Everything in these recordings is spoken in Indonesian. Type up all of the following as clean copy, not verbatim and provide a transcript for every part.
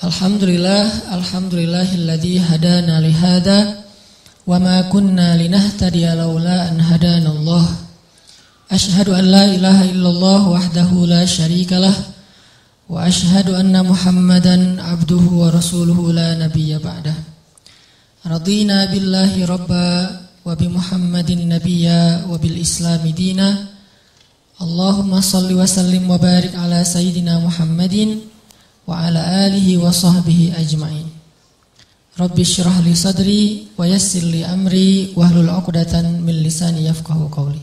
Alhamdulillahilladzi hadana lihada wa ma kunna linahtadiya laula an hadanallah. Asyhadu an la ilaha illallah wahdahu la syarikalah wa asyhadu anna Muhammadan abduhu wa rasuluhu la nabiyya ba'dah. Radina billahi rabba wa bi Muhammadin nabiyya wa bil islami dina. Allahumma salli wa sallim wa barik ala sayyidina Muhammadin wa ala alihi wa sahbihi ajma'in. Rabbi syrah li sadri wa yassir li amri wahlul 'uqdatan min lisani yafqahu qawli.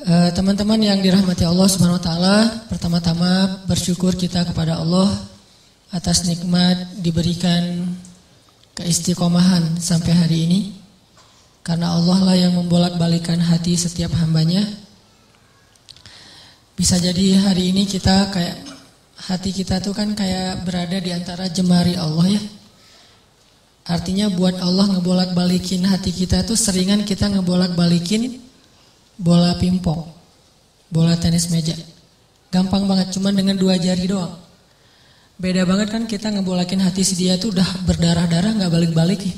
Teman-teman yang dirahmati Allah Subhanahu wa taala, pertama-tama bersyukur kita kepada Allah atas nikmat diberikan keistiqomahan sampai hari ini. Karena Allah lah yang membolak-balikan hati setiap hambanya. Bisa jadi hari ini kita kayak hati kita tuh kan kayak berada di antara jemari Allah ya. Artinya buat Allah ngebolak-balikin hati kita tuh seringan kita ngebolak-balikin bola pingpong, bola tenis meja. Gampang banget, cuman dengan 2 jari doang. Beda banget kan kita ngebolakin hati si dia tuh udah berdarah-darah gak balik-balik ya.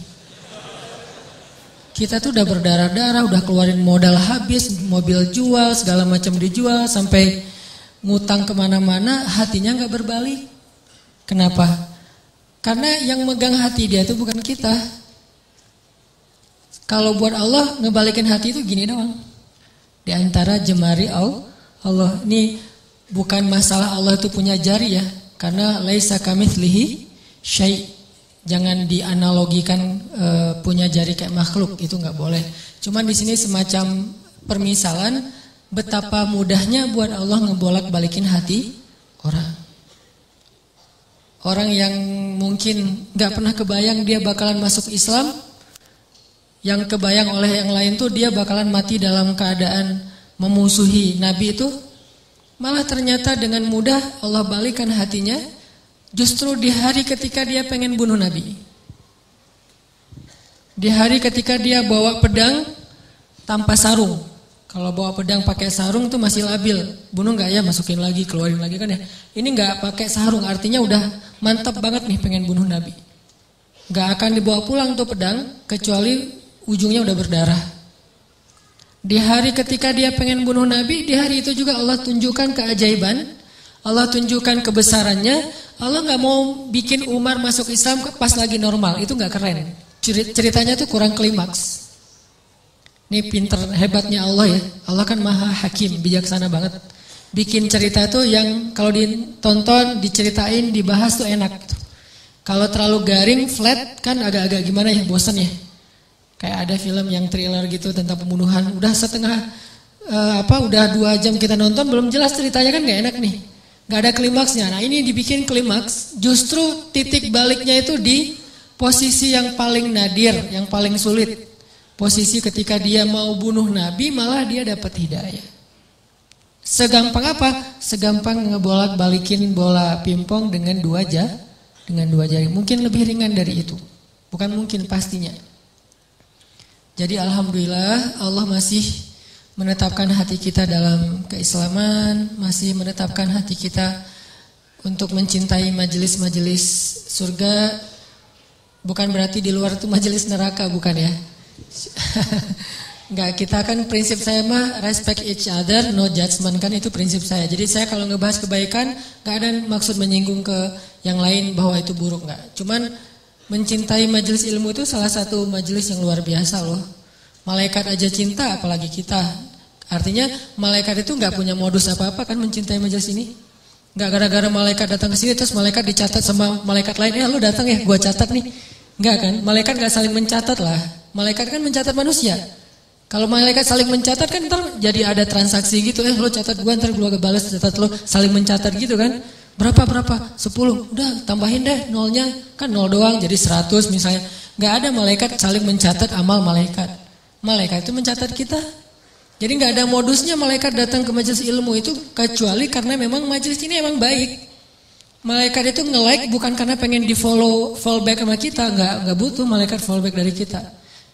Kita tuh udah berdarah-darah, udah keluarin modal habis, mobil jual, segala macam dijual, sampai ngutang kemana-mana, hatinya gak berbalik. Kenapa? Karena yang megang hati dia tuh bukan kita. Kalau buat Allah, ngebalikin hati itu gini doang. Di antara jemari Allah. Ini bukan masalah Allah itu punya jari ya, karena laisa kamitslihi syai'. Jangan dianalogikan punya jari kayak makhluk, itu nggak boleh. Cuman di sini semacam permisalan betapa mudahnya buat Allah ngebolak-balikin hati orang. Orang yang mungkin nggak pernah kebayang dia bakalan masuk Islam, yang kebayang oleh yang lain tuh dia bakalan mati dalam keadaan memusuhi Nabi itu, malah ternyata dengan mudah Allah balikan hatinya. Justru di hari ketika dia pengen bunuh Nabi, di hari ketika dia bawa pedang tanpa sarung. Kalau bawa pedang pakai sarung tuh masih labil, bunuh nggak ya, masukin lagi, keluarin lagi kan ya. Ini nggak pakai sarung, artinya udah mantap banget nih pengen bunuh Nabi. Nggak akan dibawa pulang tuh pedang kecuali ujungnya udah berdarah. Di hari ketika dia pengen bunuh Nabi, di hari itu juga Allah tunjukkan keajaiban, Allah tunjukkan kebesarannya. Allah nggak mau bikin Umar masuk Islam pas lagi normal, itu nggak keren. Ceritanya tuh kurang klimaks. Ini pinter hebatnya Allah ya. Allah kan maha hakim, bijaksana banget. Bikin cerita tuh yang kalau ditonton, diceritain, dibahas tuh enak. Kalau terlalu garing, flat kan agak-agak gimana ya, bosan ya. Kayak ada film yang thriller gitu tentang pembunuhan, udah udah 2 jam kita nonton belum jelas ceritanya kan nggak enak nih. Gak ada klimaksnya. Nah ini dibikin klimaks, justru titik baliknya itu di posisi yang paling nadir, yang paling sulit. Posisi ketika dia mau bunuh Nabi malah dia dapat hidayah. Segampang apa? Segampang ngebolak balikin bola pingpong dengan 2 jari. Mungkin lebih ringan dari itu. Bukan mungkin, pastinya. Jadi alhamdulillah Allah masih menetapkan hati kita dalam keislaman, masih menetapkan hati kita untuk mencintai majelis-majelis surga. Bukan berarti di luar itu majelis neraka, bukan ya. Enggak, kita kan prinsip saya mah respect each other, no judgment, kan itu prinsip saya. Jadi saya kalau ngebahas kebaikan enggak ada maksud menyinggung ke yang lain bahwa itu buruk, enggak. Cuman mencintai majelis ilmu itu salah satu majelis yang luar biasa loh. Malaikat aja cinta, apalagi kita. Artinya malaikat itu nggak punya modus apa-apa kan mencintai majelis ini. Nggak gara-gara malaikat datang ke sini terus malaikat dicatat sama malaikat lain. Lu datang ya, gua catat nih. Nggak kan? Malaikat nggak saling mencatat lah. Malaikat kan mencatat manusia. Kalau malaikat saling mencatat kan ntar jadi ada transaksi gitu. Lu catat gua, ntar gua balas catat lu, saling mencatat gitu kan. Berapa? 10. Udah tambahin deh nolnya. Kan 0 doang jadi 100 misalnya. Nggak ada malaikat saling mencatat amal malaikat. Malaikat itu mencatat kita. Jadi nggak ada modusnya malaikat datang ke majelis ilmu itu kecuali karena memang majelis ini emang baik. Malaikat itu nge-like bukan karena pengen di follow back sama kita, nggak butuh malaikat follow back dari kita.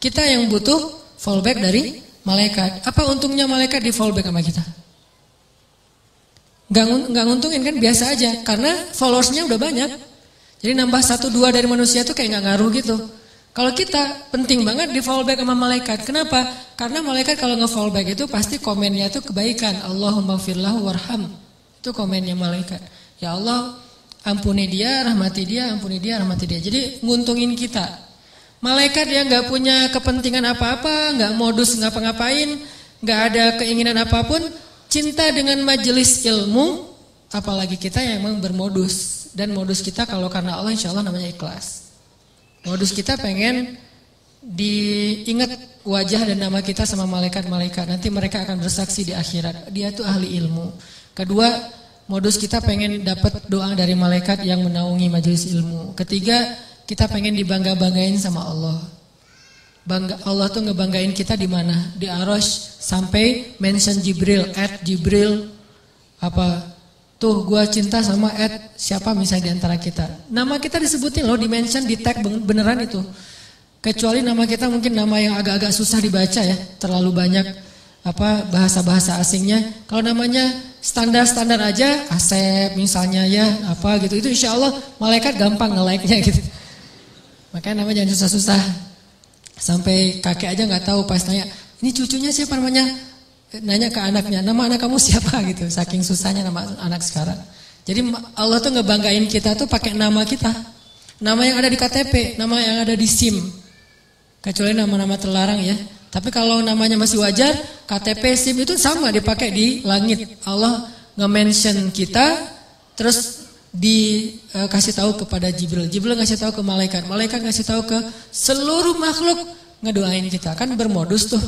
Kita yang butuh follow back dari malaikat. Apa untungnya malaikat di follow back sama kita? Nggak nguntungin kan, biasa aja. Karena followersnya udah banyak. Jadi nambah 1-2 dari manusia tuh kayak nggak ngaruh gitu. Kalau kita penting banget di follow back sama malaikat. Kenapa? Karena malaikat kalau nge-follow back itu pasti komennya itu kebaikan. Allahumma firlahu warham. Itu komennya malaikat. Ya Allah, ampuni dia, rahmati dia, ampuni dia, rahmati dia. Jadi nguntungin kita. Malaikat yang nggak punya kepentingan apa-apa, nggak modus ngapa-ngapain, nggak ada keinginan apapun, cinta dengan majelis ilmu, apalagi kita yang memang bermodus. Dan modus kita kalau karena Allah insya Allah namanya ikhlas. Modus kita pengen diingat wajah dan nama kita sama malaikat-malaikat. Nanti mereka akan bersaksi di akhirat. Dia tuh ahli ilmu. Kedua, modus kita pengen dapat doa dari malaikat yang menaungi majelis ilmu. Ketiga, kita pengen dibangga-banggain sama Allah. Allah tuh ngebanggain kita di mana? Di Arasy sampai mention Jibril, @Jibril apa? Tuh gua cinta sama siapa misalnya di antara kita. Nama kita disebutin loh, di-mention, di tag beneran itu. Kecuali nama kita mungkin nama yang agak-agak susah dibaca ya, terlalu banyak bahasa-bahasa asingnya. Kalau namanya standar-standar aja, Asep misalnya ya, apa gitu. Itu insya Allah malaikat gampang nge-like-nya gitu. Makanya namanya jangan susah-susah. Sampai kakek aja nggak tahu pas nanya, ini cucunya siapa namanya? Nanya ke anaknya, nama anak kamu siapa gitu. Saking susahnya nama anak sekarang. Jadi Allah tuh ngebanggain kita tuh pakai nama kita. Nama yang ada di KTP, nama yang ada di SIM. Kecuali nama-nama terlarang ya. Tapi kalau namanya masih wajar, KTP, SIM itu sama dipakai di langit. Allah nge-mention kita, terus dikasih tahu kepada Jibril. Jibril ngasih tahu ke malaikat. Malaikat ngasih tahu ke seluruh makhluk, ngedoain kita. Kan bermodus tuh.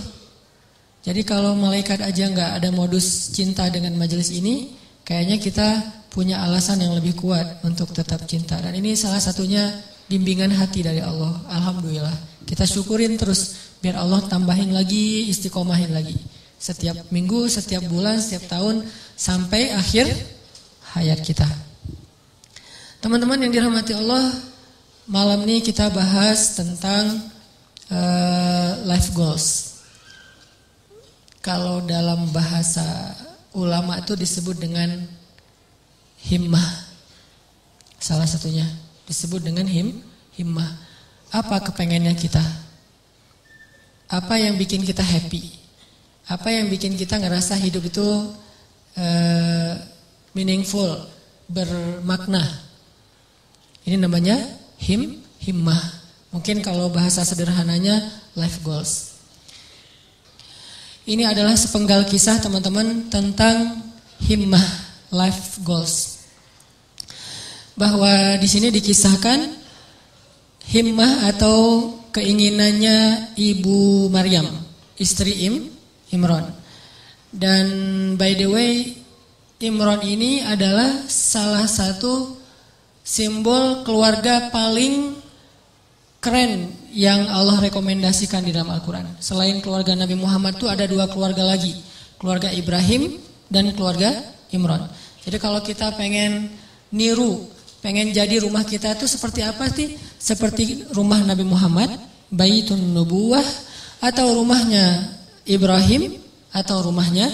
Jadi kalau malaikat aja nggak ada modus cinta dengan majelis ini, kayaknya kita punya alasan yang lebih kuat untuk tetap cinta. Dan ini salah satunya bimbingan hati dari Allah. Alhamdulillah. Kita syukurin terus biar Allah tambahin lagi, istiqomahin lagi. Setiap minggu, setiap bulan, setiap tahun sampai akhir hayat kita. Teman-teman yang dirahmati Allah, malam ini kita bahas tentang life goals. Kalau dalam bahasa ulama itu disebut dengan himmah. Salah satunya disebut dengan himmah. Apa kepengennya kita? Apa yang bikin kita happy? Apa yang bikin kita ngerasa hidup itu meaningful, bermakna? Ini namanya himmah. Mungkin kalau bahasa sederhananya life goals. Ini adalah sepenggal kisah teman-teman tentang himmah, life goals. Bahwa di sini dikisahkan himmah atau keinginannya Ibu Maryam, istri Imran. Dan by the way, Imran ini adalah salah satu simbol keluarga paling keren yang Allah rekomendasikan di dalam Al-Quran. Selain keluarga Nabi Muhammad itu ada 2 keluarga lagi. Keluarga Ibrahim dan keluarga Imran. Jadi kalau kita pengen niru, pengen jadi rumah kita itu seperti apa sih? Seperti rumah Nabi Muhammad, Baitun Nubuwah, atau rumahnya Ibrahim, atau rumahnya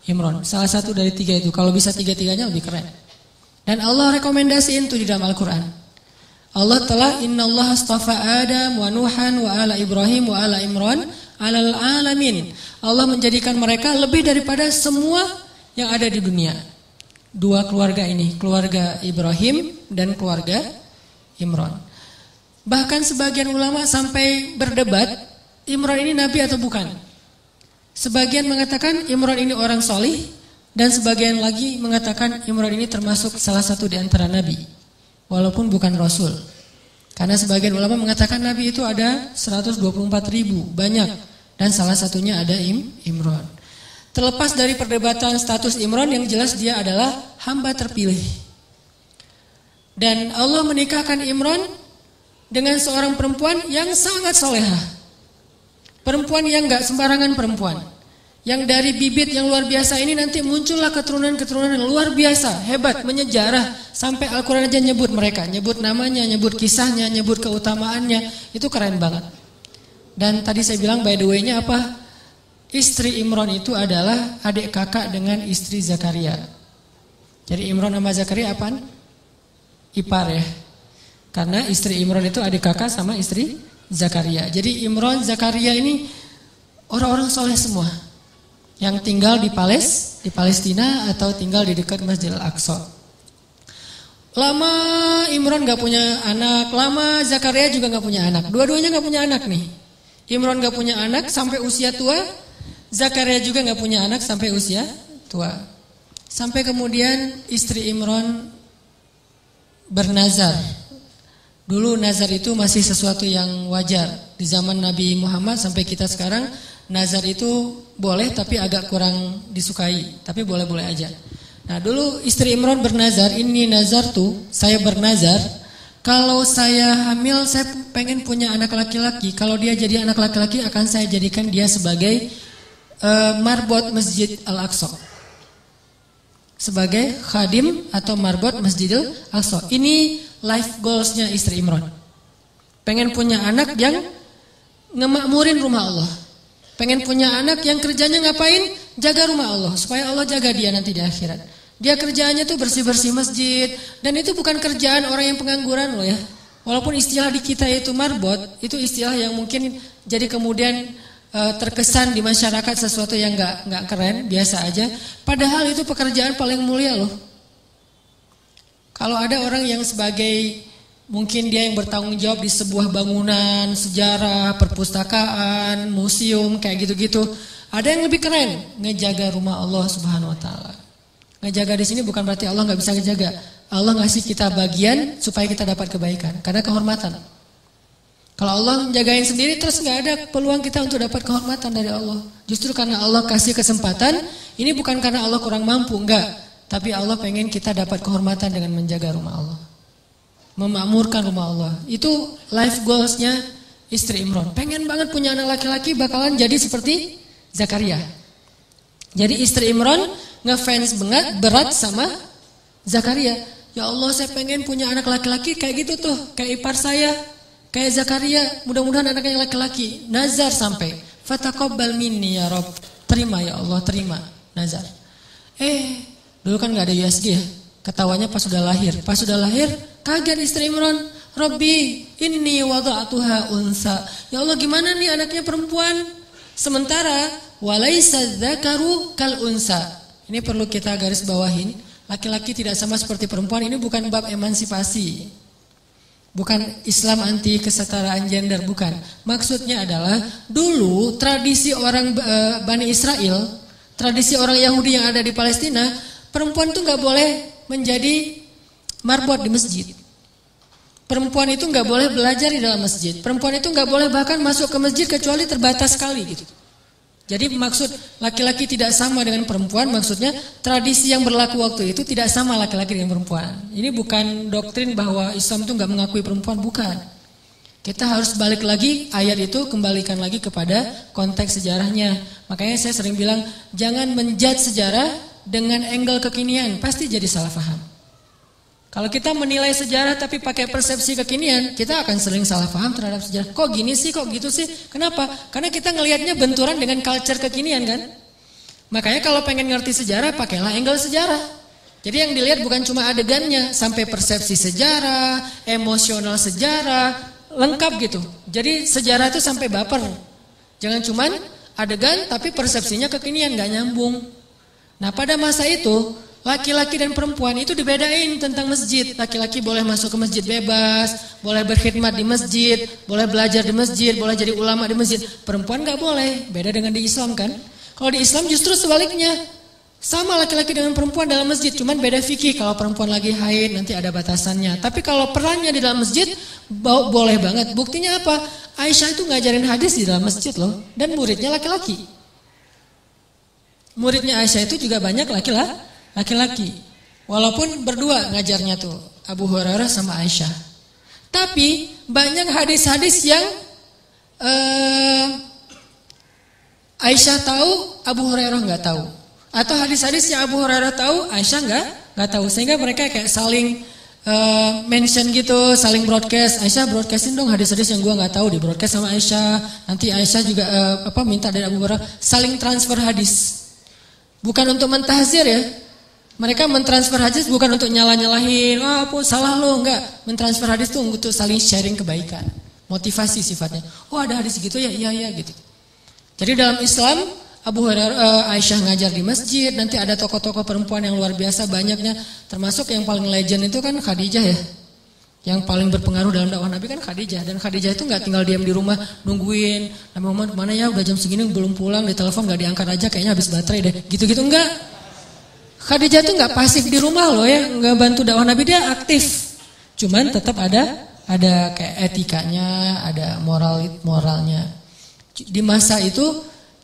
Imran. Salah satu dari 3 itu. Kalau bisa 3-3-nya lebih keren. Dan Allah rekomendasiin itu di dalam Al-Quran. Allah telah innallaha astafa Adam wa Nuhan wa ala Ibrahim wa ala Imran alal alamin. Allah menjadikan mereka lebih daripada semua yang ada di dunia. 2 keluarga ini, keluarga Ibrahim dan keluarga Imran. Bahkan sebagian ulama sampai berdebat, Imran ini nabi atau bukan. Sebagian mengatakan Imran ini orang solih, dan sebagian lagi mengatakan Imran ini termasuk salah satu di antara nabi. Walaupun bukan Rasul. Karena sebagian ulama mengatakan Nabi itu ada 124.000, banyak. Dan salah satunya ada Imran. Terlepas dari perdebatan status Imran, yang jelas dia adalah hamba terpilih. Dan Allah menikahkan Imran dengan seorang perempuan yang sangat solehah. Perempuan yang gak sembarangan perempuan. Yang dari bibit yang luar biasa ini nanti muncullah keturunan-keturunan yang luar biasa, hebat, menyejarah. Sampai Al-Quran aja nyebut mereka, nyebut namanya, nyebut kisahnya, nyebut keutamaannya. Itu keren banget. Dan tadi saya bilang by the way-nya apa? Istri Imran itu adalah adik kakak dengan istri Zakaria. Jadi Imran sama Zakaria apaan? Ipar ya. Karena istri Imran itu adik kakak sama istri Zakaria. Jadi Imran, Zakaria ini orang-orang soleh semua. Yang tinggal di Palestina atau tinggal di dekat Masjid Al-Aqsa. Lama Imran gak punya anak, lama Zakaria juga gak punya anak. Dua-duanya gak punya anak nih. Imran gak punya anak sampai usia tua, Zakaria juga gak punya anak sampai usia tua. Sampai kemudian istri Imran bernazar. Dulu nazar itu masih sesuatu yang wajar. Di zaman Nabi Muhammad sampai kita sekarang, nazar itu boleh tapi agak kurang disukai. Tapi boleh-boleh aja. Nah dulu istri Imran bernazar, ini nazar tuh, saya bernazar, kalau saya hamil saya pengen punya anak laki-laki. Kalau dia jadi anak laki-laki akan saya jadikan dia sebagai marbot Masjid Al-Aqsa. Sebagai khadim atau marbot Masjidil Aqsa. Ini life goalsnya istri Imran. Pengen punya anak yang ngemakmurin rumah Allah. Pengen punya anak yang kerjanya ngapain? Jaga rumah Allah. Supaya Allah jaga dia nanti di akhirat. Dia kerjaannya tuh bersih-bersih masjid. Dan itu bukan kerjaan orang yang pengangguran loh ya. Walaupun istilah di kita itu marbot. Itu istilah yang mungkin jadi kemudian terkesan di masyarakat sesuatu yang gak keren, biasa aja. Padahal itu pekerjaan paling mulia loh. Kalau ada orang yang sebagai mungkin dia yang bertanggung jawab di sebuah bangunan, sejarah, perpustakaan, museum, kayak gitu-gitu. Ada yang lebih keren, ngejaga rumah Allah Subhanahu Wa Taala. Ngejaga di sini bukan berarti Allah nggak bisa ngejaga. Allah ngasih kita bagian supaya kita dapat kebaikan, karena kehormatan. Kalau Allah menjagain sendiri terus nggak ada peluang kita untuk dapat kehormatan dari Allah. Justru karena Allah kasih kesempatan, ini bukan karena Allah kurang mampu, enggak. Tapi Allah pengen kita dapat kehormatan dengan menjaga rumah Allah. Memakmurkan rumah Allah. Itu life goalsnya istri Imran. Pengen banget punya anak laki-laki bakalan jadi seperti Zakaria. Jadi istri Imran ngefans banget berat sama Zakaria. Ya Allah saya pengen punya anak laki-laki kayak gitu tuh. Kayak ipar saya. Kayak Zakaria, mudah-mudahan anaknya laki-laki. Nazar sampai, fataqabbal minni ya Rabb. Terima ya Allah, terima. Nazar. Dulu kan gak ada USG ya. Ketawanya pas sudah lahir. Pas sudah lahir, kaget istri Imran. Rabbi, inni wada'tuha unsa. Ya Allah gimana nih anaknya perempuan? Sementara, walaysa dzakaru kal unsa. Ini perlu kita garis bawahin. Laki-laki tidak sama seperti perempuan. Ini bukan bab emansipasi. Bukan Islam anti kesetaraan gender, bukan. Maksudnya adalah dulu tradisi orang Bani Israel, tradisi orang Yahudi yang ada di Palestina, perempuan itu nggak boleh menjadi marbot di masjid. Perempuan itu nggak boleh belajar di dalam masjid. Perempuan itu nggak boleh bahkan masuk ke masjid kecuali terbatas sekali gitu. Jadi maksud laki-laki tidak sama dengan perempuan, maksudnya tradisi yang berlaku waktu itu tidak sama laki-laki dengan perempuan. Ini bukan doktrin bahwa Islam itu nggak mengakui perempuan, bukan. Kita harus balik lagi ayat itu, kembalikan lagi kepada konteks sejarahnya. Makanya saya sering bilang jangan menjudge sejarah dengan angle kekinian, pasti jadi salah paham. Kalau kita menilai sejarah tapi pakai persepsi kekinian, kita akan sering salah paham terhadap sejarah. Kok gini sih, kok gitu sih? Kenapa? Karena kita ngelihatnya benturan dengan culture kekinian kan. Makanya kalau pengen ngerti sejarah, pakailah angle sejarah. Jadi yang dilihat bukan cuma adegannya, sampai persepsi sejarah, emosional sejarah, lengkap gitu. Jadi sejarah itu sampai baper. Jangan cuman adegan tapi persepsinya kekinian, gak nyambung. Nah pada masa itu, laki-laki dan perempuan itu dibedain tentang masjid. Laki-laki boleh masuk ke masjid bebas, boleh berkhidmat di masjid, boleh belajar di masjid, boleh jadi ulama di masjid. Perempuan gak boleh, beda dengan di Islam kan. Kalau di Islam justru sebaliknya, sama laki-laki dengan perempuan dalam masjid, cuman beda fikih. Kalau perempuan lagi haid nanti ada batasannya. Tapi kalau perannya di dalam masjid boleh banget. Buktinya apa? Aisyah itu ngajarin hadis di dalam masjid loh, dan muridnya laki-laki. Muridnya Aisyah itu juga banyak laki-laki. Walaupun berdua ngajarnya tuh Abu Hurairah sama Aisyah. Tapi banyak hadis-hadis yang Aisyah tahu, Abu Hurairah nggak tahu. Atau hadis-hadis yang Abu Hurairah tahu, Aisyah nggak tahu. Sehingga mereka kayak saling mention gitu, saling broadcast. Aisyah broadcastin dong hadis-hadis yang gua nggak tahu, di broadcast sama Aisyah. Nanti Aisyah juga minta dari Abu Hurairah, saling transfer hadis. Bukan untuk mentahzir ya. Mereka mentransfer hadis bukan untuk nyalah-nyalahin, salah lo, enggak. Mentransfer hadis itu untuk saling sharing kebaikan. Motivasi sifatnya. Oh ada hadis gitu ya, iya gitu. Jadi dalam Islam, Abu Hurairah, Aisyah ngajar di masjid, nanti ada tokoh-tokoh perempuan yang luar biasa banyaknya. Termasuk yang paling legend itu kan Khadijah ya. Yang paling berpengaruh dalam dakwah Nabi kan Khadijah. Dan Khadijah itu gak tinggal diam di rumah nungguin Nabi Muhammad mana ya udah jam segini belum pulang, di telepon gak diangkat aja kayaknya habis baterai deh. Gitu-gitu enggak. Khadijah itu gak pasif di rumah loh ya, gak bantu dakwah Nabi, dia aktif. Cuman tetap ada kayak etikanya, ada moralnya. Di masa itu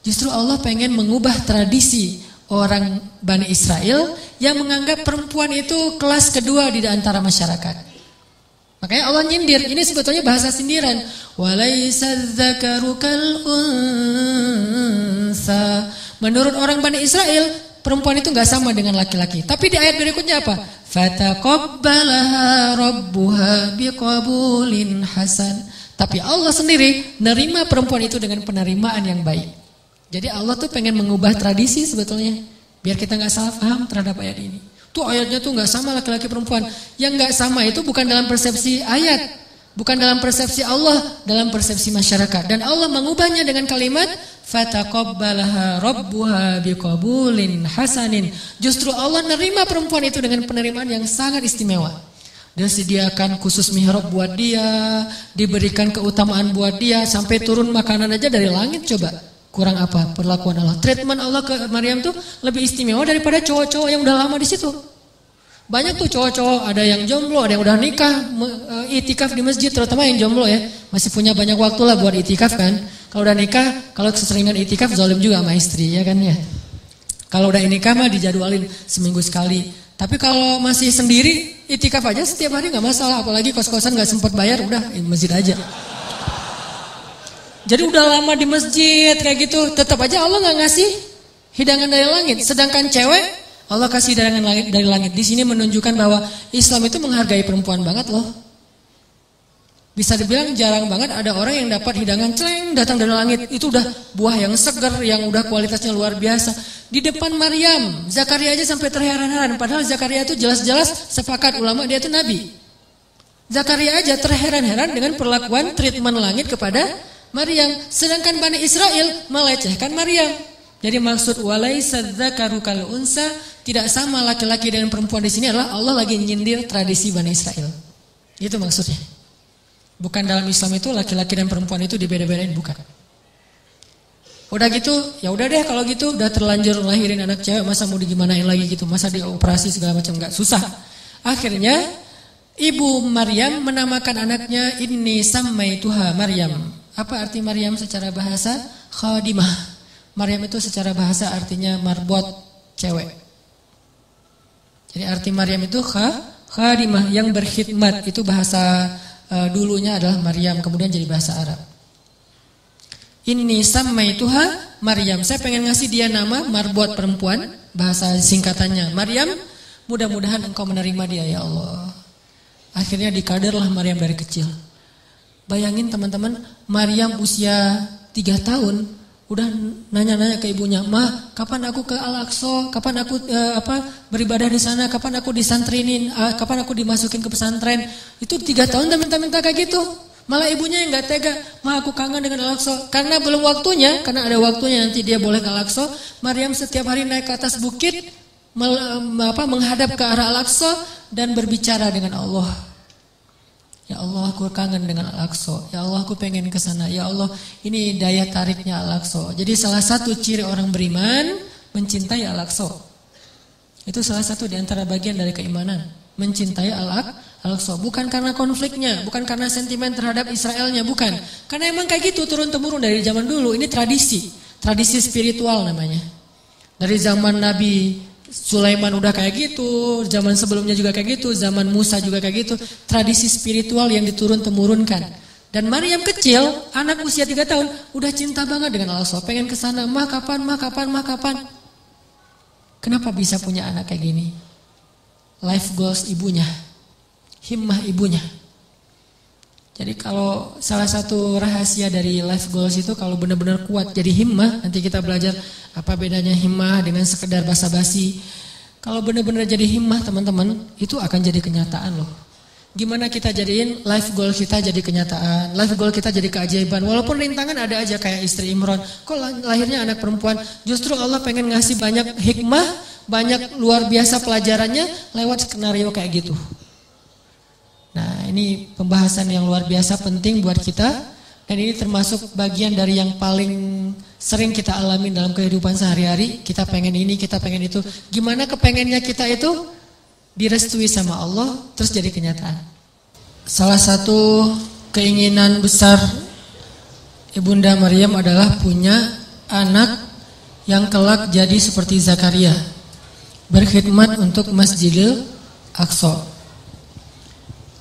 justru Allah pengen mengubah tradisi orang Bani Israel yang menganggap perempuan itu kelas kedua di antara masyarakat. Makanya Allah nyindir, ini sebetulnya bahasa sindiran. Walaysa dzakaru kal unsa. Menurut orang Bani Israel, perempuan itu enggak sama dengan laki-laki. Tapi di ayat berikutnya apa? Fataqabbalaha rabbuha biqabulin hasan. Tapi Allah sendiri nerima perempuan itu dengan penerimaan yang baik. Jadi Allah tuh pengen mengubah tradisi sebetulnya, biar kita enggak salah paham terhadap ayat ini. Tuh ayatnya tuh nggak sama laki-laki perempuan. Yang nggak sama itu bukan dalam persepsi ayat, bukan dalam persepsi Allah, dalam persepsi masyarakat. Dan Allah mengubahnya dengan kalimat fataqabbalaha rabbuha biqabulin hasanin. Justru Allah nerima perempuan itu dengan penerimaan yang sangat istimewa. Disediakan khusus mihrab buat dia, diberikan keutamaan buat dia, sampai turun makanan aja dari langit. Coba kurang apa perlakuan Allah? Treatment Allah ke Maryam tuh lebih istimewa daripada cowok-cowok yang udah lama di situ. Banyak tuh cowok-cowok, ada yang jomblo, ada yang udah nikah, itikaf di masjid, terutama yang jomblo ya, masih punya banyak waktu lah buat itikaf kan. Kalau udah nikah, kalau keseringan itikaf zalim juga sama istri ya kan ya. Kalau udah nikah mah dijadwalin seminggu sekali. Tapi kalau masih sendiri, itikaf aja setiap hari nggak masalah, apalagi kos-kosan nggak sempat bayar, udah masjid aja. Jadi udah lama di masjid kayak gitu, tetap aja Allah nggak ngasih hidangan dari langit. Sedangkan cewek Allah kasih hidangan dari langit. Di sini menunjukkan bahwa Islam itu menghargai perempuan banget loh. Bisa dibilang jarang banget ada orang yang dapat hidangan celeng datang dari langit. Itu udah buah yang segar, yang udah kualitasnya luar biasa. Di depan Maryam, Zakaria aja sampai terheran-heran. Padahal Zakaria itu jelas-jelas sepakat ulama dia itu nabi. Zakaria aja terheran-heran dengan perlakuan treatment langit kepada Maryam, sedangkan Bani Israel melecehkan Maryam. Jadi maksud walaysa dzakaru kal unsa, tidak sama laki-laki dengan perempuan di sini adalah Allah lagi nyindir tradisi Bani Israel. Itu maksudnya. Bukan dalam Islam itu laki-laki dan perempuan itu dibeda-bedain, bukan. Udah gitu, ya udah deh kalau gitu udah terlanjur lahirin anak cewek, masa mau digimanain lagi gitu, masa dioperasi segala macam, enggak, susah. Akhirnya ibu Maryam menamakan anaknya Inni Sammaituha Maryam. Apa arti Maryam secara bahasa? Khadimah. Maryam itu secara bahasa artinya marbot, cewek. Jadi arti Maryam itu khadimah, yang berkhidmat. Itu bahasa dulunya adalah Maryam, kemudian jadi bahasa Arab. Inni sammaituha Maryam. Saya pengen ngasih dia nama marbot perempuan, bahasa singkatannya Maryam. Mudah-mudahan engkau menerima dia ya Allah. Akhirnya dikaderlah Maryam dari kecil. Bayangin teman-teman, Maryam usia 3 tahun udah nanya-nanya ke ibunya, "Ma, kapan aku ke Al-Aqsa? Kapan aku beribadah di sana? Kapan aku disantrinin? Kapan aku dimasukin ke pesantren?" Itu 3 tahun dan minta-minta kayak gitu. Malah ibunya yang enggak tega, "Ma, aku kangen dengan Al-Aqsa." Karena belum waktunya, karena ada waktunya nanti dia boleh ke Al-Aqsa. Maryam setiap hari naik ke atas bukit, menghadap ke arah Al-Aqsa dan berbicara dengan Allah. Ya Allah, aku kangen dengan Al-Aqsa. Ya Allah, aku pengen ke sana. Ya Allah, ini daya tariknya Al-Aqsa. Jadi salah satu ciri orang beriman mencintai Al-Aqsa. Itu salah satu di antara bagian dari keimanan, mencintai Al-Aqsa. Bukan karena konfliknya, bukan karena sentimen terhadap Israelnya, bukan. Karena emang kayak gitu turun-temurun dari zaman dulu. Ini tradisi spiritual namanya. Dari zaman Nabi Sulaiman udah kayak gitu, zaman sebelumnya juga kayak gitu, zaman Musa juga kayak gitu. Tradisi spiritual yang diturun-temurunkan. Dan Maryam kecil, anak usia 3 tahun, udah cinta banget dengan Al-Aqsa, pengen ke sana. Mah kapan? Kenapa bisa punya anak kayak gini? Life goals ibunya, himmah ibunya. Jadi kalau salah satu rahasia dari life goals itu kalau benar-benar kuat jadi himmah, nanti kita belajar apa bedanya himmah dengan sekedar basa-basi. Kalau benar-benar jadi himmah teman-teman, itu akan jadi kenyataan loh. Gimana kita jadiin life goal kita jadi kenyataan, life goal kita jadi keajaiban. Walaupun rintangan ada aja kayak istri Imran. Kok lahirnya anak perempuan? Justru Allah pengen ngasih banyak hikmah, banyak luar biasa pelajarannya lewat skenario kayak gitu. Nah ini pembahasan yang luar biasa penting buat kita. Dan ini termasuk bagian dari yang paling sering kita alami dalam kehidupan sehari-hari. Kita pengen ini, kita pengen itu. Gimana kepengennya kita itu direstui sama Allah, terus jadi kenyataan. Salah satu keinginan besar Ibunda Maryam adalah punya anak yang kelak jadi seperti Zakaria, berkhidmat untuk Masjidil Aqsa.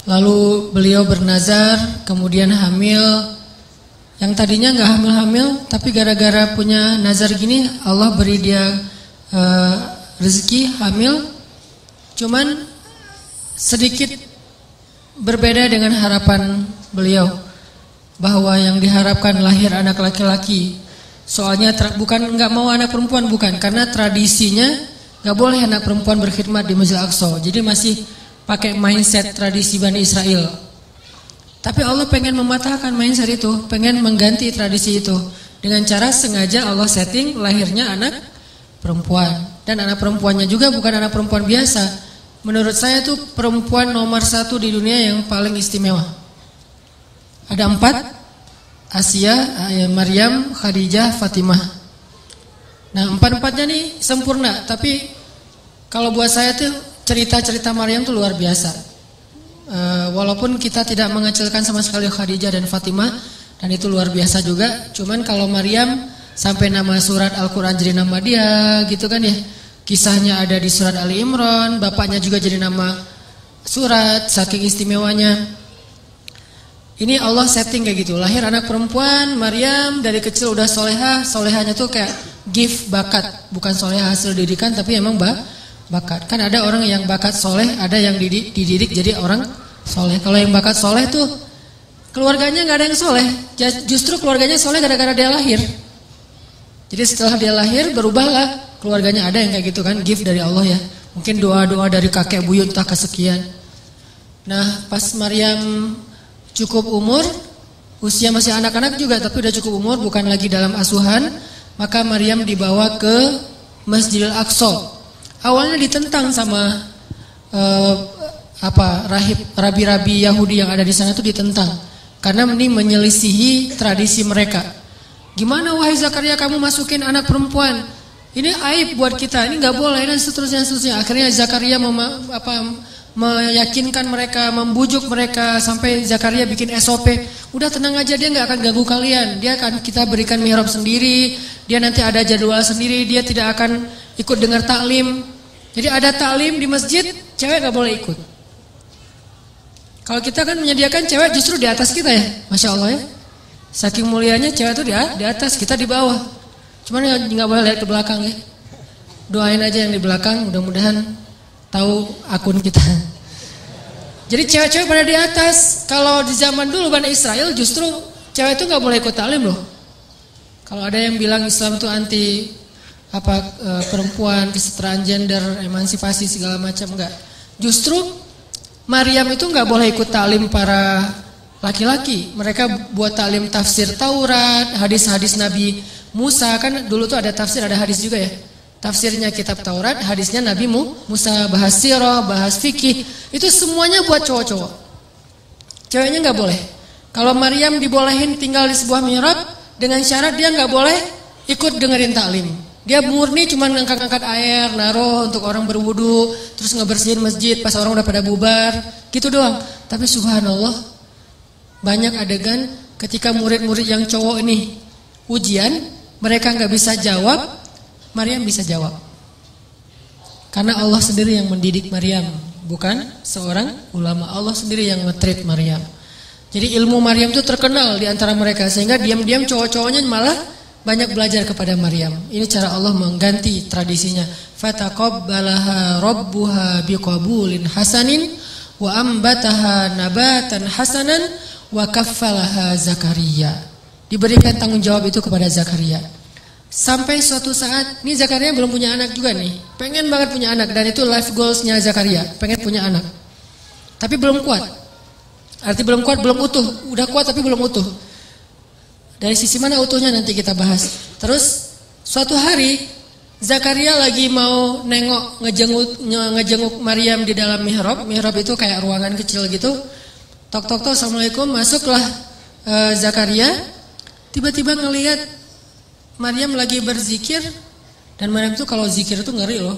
Lalu beliau bernazar, kemudian hamil. Yang tadinya nggak hamil-hamil, tapi gara-gara punya nazar gini, Allah beri dia rezeki hamil. Cuman sedikit berbeda dengan harapan beliau, bahwa yang diharapkan lahir anak laki-laki. Soalnya bukan nggak mau anak perempuan, bukan, karena tradisinya nggak boleh anak perempuan berkhidmat di Masjidil Aqsa. Jadi masih pakai mindset tradisi Bani Israel. Tapi Allah pengen mematahkan mindset itu, pengen mengganti tradisi itu. Dengan cara sengaja Allah setting lahirnya anak perempuan. Dan anak perempuannya juga bukan anak perempuan biasa. Menurut saya itu perempuan nomor 1 di dunia yang paling istimewa. Ada 4, Asia, Maryam, Khadijah, Fatimah. Nah 4-4-nya nih sempurna. Tapi kalau buat saya tuh cerita-cerita Maryam tuh luar biasa. Walaupun kita tidak mengecilkan sama sekali Khadijah dan Fatimah, dan itu luar biasa juga. Cuman kalau Maryam sampai nama surat Al-Quran jadi nama dia gitu kan ya. Kisahnya ada di surat Ali Imran, bapaknya juga jadi nama surat, saking istimewanya. Ini Allah setting kayak gitu. Lahir anak perempuan, Maryam dari kecil udah solehah. Solehahnya tuh kayak gift, bakat. Bukan solehah hasil didikan, tapi emang bakat. Kan ada orang yang bakat soleh, ada yang dididik jadi orang soleh. Kalau yang bakat soleh tuh keluarganya nggak ada yang soleh. Justru keluarganya soleh gara-gara dia lahir. Jadi setelah dia lahir berubahlah keluarganya, ada yang kayak gitu kan, gift dari Allah ya. Mungkin doa-doa dari kakek buyut entah kesekian. Nah pas Maryam cukup umur, usia masih anak-anak juga tapi udah cukup umur, bukan lagi dalam asuhan, maka Maryam dibawa ke Masjidil Aqsa. Awalnya ditentang sama rabi-rabi Yahudi yang ada di sana tuh ditentang karena ini menyelisihi tradisi mereka. Gimana wahai Zakaria kamu masukin anak perempuan? Ini aib buat kita, ini nggak boleh dan seterusnya. Akhirnya Zakaria meyakinkan mereka, membujuk mereka sampai Zakaria bikin SOP. Udah tenang aja, dia nggak akan ganggu kalian. Dia akan kita berikan mihrab sendiri. Dia nanti ada jadwal sendiri. Dia tidak akan ikut dengar taklim. Jadi ada taklim di masjid, cewek gak boleh ikut. Kalau kita kan menyediakan cewek justru di atas kita ya, Masya Allah ya. Saking mulianya cewek itu di atas, kita di bawah. Cuman ya gak boleh lihat ke belakang ya. Doain aja yang di belakang, mudah-mudahan tahu akun kita. Jadi cewek-cewek pada di atas. Kalau di zaman dulu Bani Israel justru cewek itu gak boleh ikut taklim loh. Kalau ada yang bilang Islam itu anti perempuan, kesetaraan gender, emansipasi segala macam, enggak. Justru Maryam itu enggak boleh ikut taklim para laki-laki. Mereka buat taklim tafsir Taurat, hadis-hadis Nabi Musa, kan dulu tuh ada tafsir, ada hadis juga ya. Tafsirnya kitab Taurat, hadisnya Nabi Musa, bahas sirah, bahas fikih, itu semuanya buat cowok-cowok. Ceweknya enggak boleh. Kalau Maryam dibolehin tinggal di sebuah mihrab dengan syarat dia enggak boleh ikut dengerin taklim. Dia murni cuma ngangkat-ngangkat air, naruh untuk orang berwudu, terus ngebersihin masjid pas orang udah pada bubar, gitu doang. Tapi subhanallah, banyak adegan ketika murid-murid yang cowok ini ujian, mereka nggak bisa jawab, Maryam bisa jawab. Karena Allah sendiri yang mendidik Maryam, bukan seorang ulama. Allah sendiri yang nge-treat Maryam. Jadi ilmu Maryam itu terkenal di antara mereka, sehingga diam-diam cowok-cowoknya malah banyak belajar kepada Maryam. Ini cara Allah mengganti tradisinya. Fataqabbalaha rabbuha biqabulin hasanin wa ambataha nabatan hasanan wa kaffalaha Zakaria. Diberikan tanggung jawab itu kepada Zakaria. Sampai suatu saat, ini Zakaria belum punya anak juga nih. Pengen banget punya anak, dan itu life goals-nya Zakaria, pengen punya anak. Tapi belum kuat. Arti belum kuat, belum utuh. Udah kuat tapi belum utuh. Dari sisi mana utuhnya nanti kita bahas. Terus suatu hari Zakaria lagi mau nengok ngejenguk Maryam di dalam mihrab. Mihrab itu kayak ruangan kecil gitu. Tok tok tok, assalamualaikum. Masuklah Zakaria. Tiba-tiba ngelihat Maryam lagi berzikir, dan Maryam itu kalau zikir itu ngeri loh.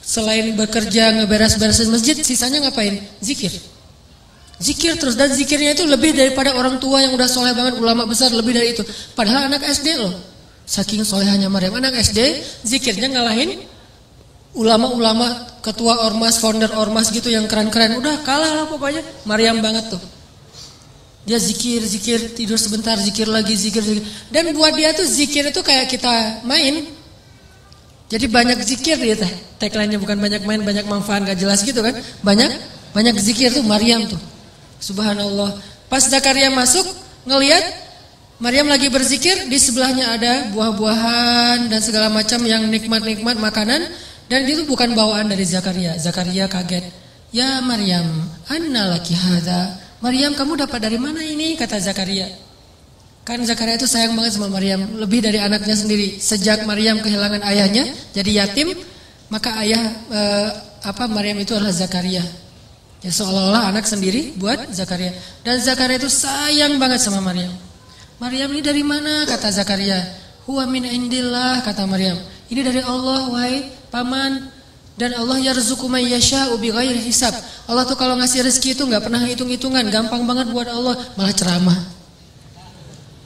Selain bekerja ngeberes-beresin masjid, sisanya ngapain? Zikir. Zikir terus, dan zikirnya itu lebih daripada orang tua yang udah soleh banget, ulama besar, lebih dari itu. Padahal anak SD loh. Saking solehnya Maryam, anak SD zikirnya ngalahin ulama-ulama, ketua ormas, founder ormas gitu yang keren-keren. Udah kalah lah pokoknya. Maryam banget tuh. Dia zikir, tidur sebentar, zikir lagi, zikir. Dan buat dia tuh zikir itu kayak kita main. Jadi banyak zikir dia teh. Tagline-nya bukan banyak main, banyak manfaat, gak jelas gitu kan. Banyak zikir tuh Maryam tuh. Subhanallah. Pas Zakaria masuk, ngelihat Maryam lagi berzikir, di sebelahnya ada buah-buahan dan segala macam yang nikmat-nikmat makanan. Dan itu bukan bawaan dari Zakaria. Zakaria kaget. Ya Maryam, anna laki hadza? Maryam, kamu dapat dari mana ini? Kata Zakaria. Kan Zakaria itu sayang banget sama Maryam, lebih dari anaknya sendiri. Sejak Maryam kehilangan ayahnya, jadi yatim, maka Maryam itu adalah Zakaria. Ya seolah-olah anak sendiri buat Zakaria. Dan Zakaria itu sayang banget sama Maryam. Maryam ini dari mana? Kata Zakaria. Huwa min indillah, kata Maryam. Ini dari Allah, wahai paman. Dan Allah yarzuqu may yasha'u bighairi hisab. Allah tuh kalau ngasih rezeki itu enggak pernah hitung-hitungan, gampang banget buat Allah, malah ceramah.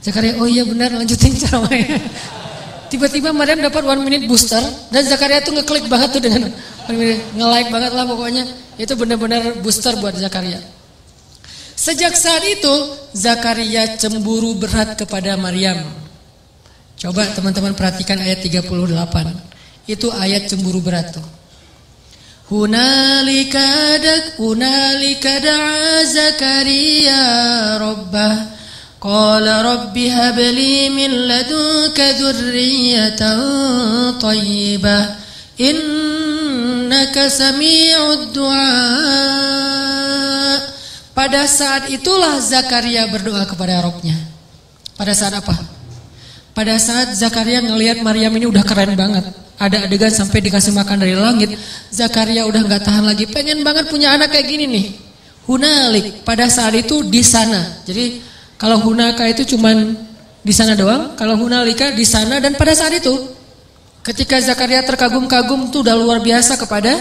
Zakaria, oh iya benar, lanjutin ceramahnya. Tiba-tiba Maryam dapat 1 minute booster, dan Zakaria tuh ngeklik banget tuh dengan 1 minute, nge-like banget lah pokoknya. Itu benar-benar booster buat Zakaria. Sejak saat itu Zakaria cemburu berat kepada Maryam. Coba teman-teman perhatikan ayat 38. Itu ayat cemburu berat tuh. Hunalika da'a Zakaria rabbah qala rabbi habli min ladunka dzurriyyatan thayyibah innaka sami'ud du'a. Pada saat itulah Zakaria berdoa kepada Rabbnya. Pada saat apa? Pada saat Zakaria ngelihat Maryam ini udah keren banget. Ada adegan sampai dikasih makan dari langit. Zakaria udah gak tahan lagi, pengen banget punya anak kayak gini nih. Hunalik, pada saat itu di sana. Jadi kalau hunaka itu cuman di sana doang. Kalau hunalika di sana, dan pada saat itu ketika Zakaria terkagum-kagum tuh udah luar biasa kepada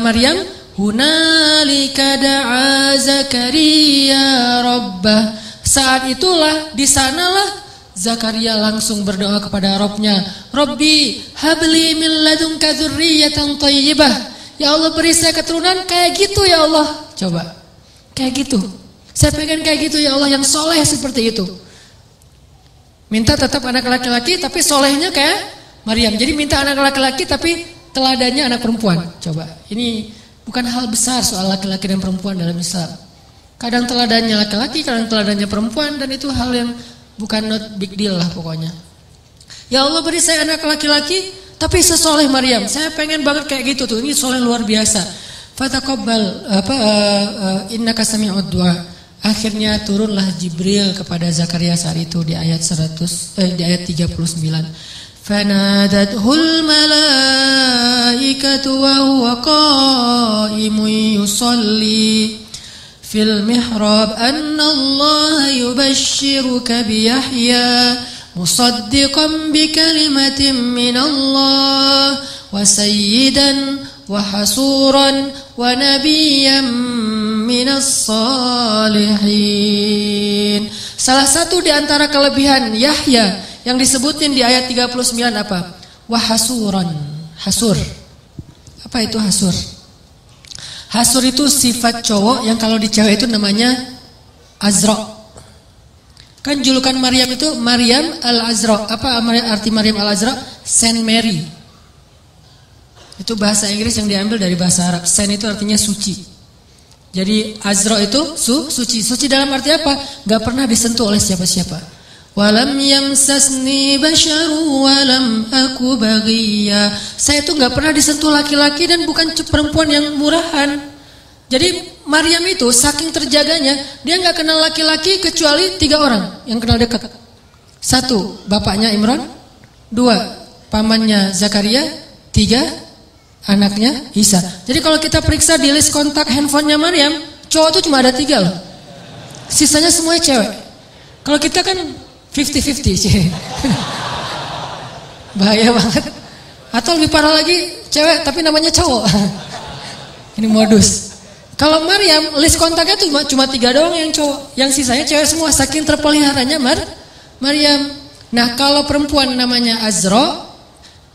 Maryam. Hunalika da'a Zakaria rabbah. Saat itulah, di sanalah Zakaria langsung berdoa kepada Rabbnya. Rabbi habli min ladunka dzurriyyatan thayyibah. Ya Allah, beri saya keturunan kayak gitu ya Allah. Coba. Kayak gitu. Saya pengen kayak gitu ya Allah, yang soleh seperti itu. Minta tetap anak laki-laki tapi solehnya kayak Maryam. Jadi minta anak laki-laki tapi teladannya anak perempuan. Coba. Ini bukan hal besar soal laki-laki dan perempuan dalam Islam. Kadang teladannya laki-laki, kadang teladannya perempuan, dan itu hal yang bukan not big deal lah pokoknya. Ya Allah, beri saya anak laki-laki tapi sesoleh Maryam. Saya pengen banget kayak gitu tuh. Ini soleh luar biasa. Fataqabbal innaka sami'ud du'a. Akhirnya turunlah Jibril kepada Zakaria saat itu di ayat 39. Fanadathul malaikatu wa huwa qa'imun yusalli fil mihrab anna Allah yubashshiruka bi Yahya musaddiqan bi kalimatin min Allah wa sayyidan wa hasuran wa nabiyyan minas salihin. Salah satu di antara kelebihan Yahya yang disebutin di ayat 39 apa? Wa hasuran. Hasur. Apa itu hasur? Hasur itu sifat cowok yang kalau di cewek itu namanya Azra. Kan julukan Maryam itu Maryam al-Azra. Apa arti Maryam al-Azra? Saint Mary. Itu bahasa Inggris yang diambil dari bahasa Arab. Saint itu artinya suci. Jadi Azra itu suci. Suci dalam arti apa? Gak pernah disentuh oleh siapa-siapa. Walam yamsasni basyaru walam aku baghiya. Saya itu nggak pernah disentuh laki-laki dan bukan perempuan yang murahan. Jadi Maryam itu saking terjaganya, dia nggak kenal laki-laki kecuali 3 orang yang kenal dekat. 1, bapaknya Imran. 2, pamannya Zakaria. 3, anaknya Isa. Jadi kalau kita periksa di list kontak handphonenya Maryam, cowok itu cuma ada 3 loh. Sisanya semuanya cewek. Kalau kita kan 50-50 sih. Bahaya banget. Atau lebih parah lagi, cewek tapi namanya cowok. Ini modus. Kalau Maryam, list kontaknya tuh cuma 3 doang yang cowok. Yang sisanya cewek semua, saking terpeliharanya Maryam. Nah kalau perempuan namanya Azra,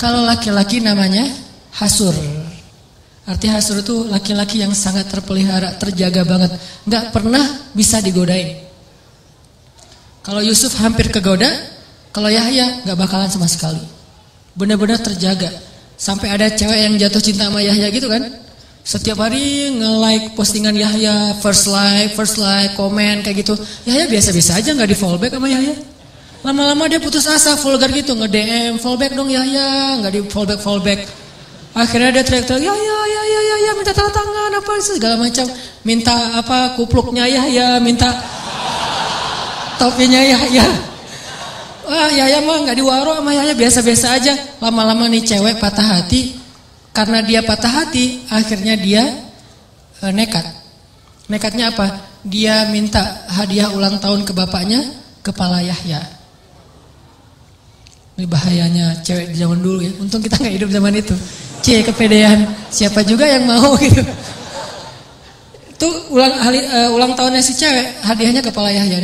kalau laki-laki namanya Hasur. Arti Hasur itu laki-laki yang sangat terpelihara, terjaga banget. Nggak pernah bisa digodain. Kalau Yusuf hampir kegoda, kalau Yahya nggak bakalan sama sekali. Benar-benar terjaga. Sampai ada cewek yang jatuh cinta sama Yahya gitu kan. Setiap hari nge-like postingan Yahya, first like, komen kayak gitu. Yahya biasa-biasa aja, nggak di follow back sama Yahya. Lama-lama dia putus asa, vulgar gitu, nge-DM, follow back dong Yahya, nggak di follow back. Akhirnya dia teriak-teriak, ya, minta tanda tangan apa segala macam, minta apa kupluknya Yahya, minta topinya Yahya. Wah Yahya mah nggak diwaro sama Yahya, biasa-biasa aja. Lama-lama nih cewek patah hati. Karena dia patah hati, akhirnya dia nekat. Nekatnya apa? Dia minta hadiah ulang tahun ke bapaknya, kepala Yahya. Ini bahayanya cewek di zaman dulu ya. Untung kita nggak hidup zaman itu. Kepedean. Siapa juga yang mau gitu. Itu ulang tahunnya si cewek, hadiahnya kepala Yahya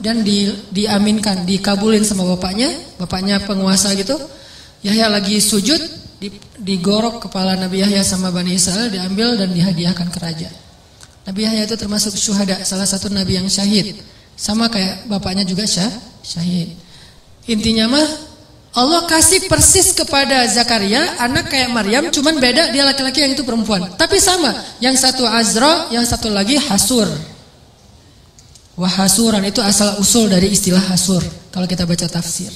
dan diaminkan, dikabulin sama bapaknya penguasa gitu. Yahya lagi sujud, digorok kepala Nabi Yahya sama Bani Israel, diambil dan dihadiahkan ke raja. Nabi Yahya itu termasuk syuhada, salah satu nabi yang syahid. Sama kayak bapaknya juga syahid. Intinya mah Allah kasih persis kepada Zakaria anak kayak Maryam, cuman beda dia laki-laki, yang itu perempuan. Tapi sama, yang satu Azra, yang satu lagi Hasur. Wahasuran itu asal usul dari istilah Hasur kalau kita baca tafsir.